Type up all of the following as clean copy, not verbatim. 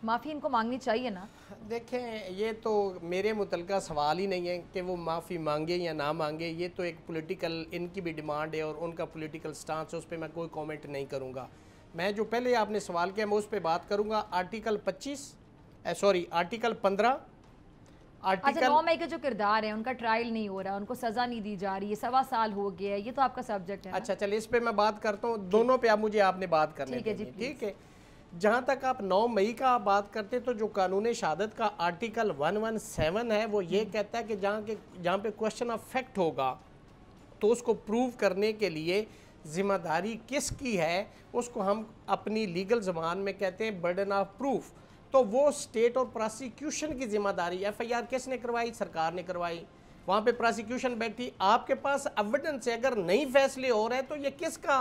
माफ़ी इनको मांगनी चाहिए ना? देखें, ये तो मेरे मुतलका सवाल ही नहीं है कि वो माफ़ी मांगे या ना मांगे। ये तो एक पॉलिटिकल इनकी भी डिमांड है और उनका पॉलिटिकल स्टांस है, उस पर मैं कोई कमेंट नहीं करूँगा। मैं जो पहले आपने सवाल किया मैं उस पर बात करूँगा। आर्टिकल 15 अच्छा, 9 मई के जो किरदार है उनका ट्रायल नहीं हो रहा, उनको सज़ा नहीं दी जा रही है, 1.25 साल हो गया है, ये तो आपका सब्जेक्ट है ना? अच्छा चलिए इस पे मैं बात करता हूँ। दोनों पे आप मुझे आपने बात करने देंगे, ठीक है। जहाँ तक आप 9 मई का आप बात करते तो जो कानून शहादत का आर्टिकल 117 है वो ये कहता है कि जहाँ पे क्वेश्चन ऑफ फैक्ट होगा तो उसको प्रूव करने के लिए जिम्मेदारी किसकी है उसको हम अपनी लीगल ज़बान में कहते हैं बर्डन ऑफ प्रूफ। तो वो स्टेट और प्रोसिक्यूशन की जिम्मेदारी। FIR किसने करवाई? सरकार ने करवाई। वहाँ पे प्रोसिक्यूशन बैठी, आपके पास एविडेंस है, अगर नहीं फैसले हो रहे तो ये किसका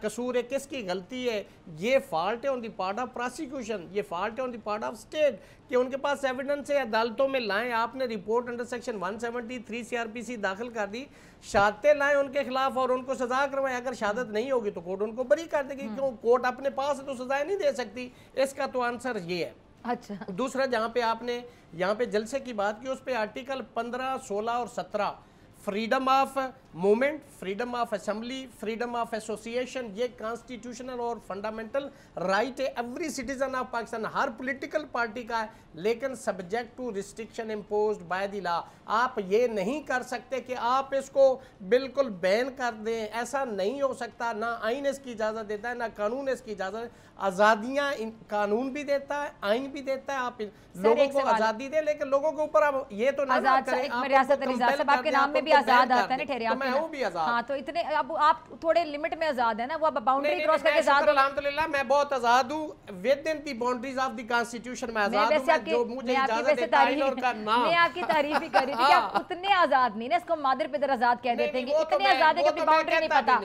कसूर है, किसकी गलती है? ये फॉल्ट है on the part of prosecution, ये फॉल्ट है on the part of state कि उनके पास एविडेंस है, अदालतों में लाएं। आपने रिपोर्ट अंडर सेक्शन 173 CRPC दाखिल कर दी, शहादतें लाएं उनके खिलाफ और उनको सजा करवाएं। अगर शहादत नहीं होगी तो कोर्ट उनको बरी कर देगी, क्यों? कोर्ट अपने पास है तो सजाएं नहीं दे सकती। इसका तो आंसर ये है। अच्छा, दूसरा, जहाँ पे आपने यहाँ पे जलसे की बात की उस पे आर्टिकल 15, 16 और 17 freedom of movement, freedom of assembly, freedom of association, ये कॉन्स्टिट्यूशनल और फंडामेंटल राइट है एवरी सिटीजन ऑफ पाकिस्तान, हर पॉलिटिकल पार्टी का है, लेकिन subject to restriction imposed by the law. आप ये नहीं कर सकते कि आप इसको बिल्कुल बैन कर दें, ऐसा नहीं हो सकता। ना आइन इसकी इजाज़त देता है, ना कानून इसकी इजाज़त। आज़ादियाँ कानून भी देता है, आइन भी देता है। आप लोगों को आज़ादी दें, लेकिन लोगों के ऊपर आप ये तो ना करें आपके नाम में भी आजाद आता है ना, ठहरे, मैं हूं भी आजाद। हाँ, तो इतने अब आप थोड़े लिमिट में आजाद है ना, वो अब बाउंड्री क्रॉस करके आजाद। अल्हम्दुलिल्लाह मैं बहुत आजाद हूं, with in the boundaries of the constitution मैं आजाद हूं। मैं जो मुझे इजाजत देता है और का नाम, मैं आपकी तारीफ ही कर रही थी कि आप उतने आजाद नहीं ना, इसको मादर पिदर आजाद कह देते हैं कि इतने आजाद है कि अपनी बाउंड्री नहीं पता।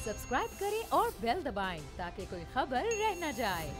सब्सक्राइब करें और बेल दबाएं ताकि कोई खबर रह न जाए।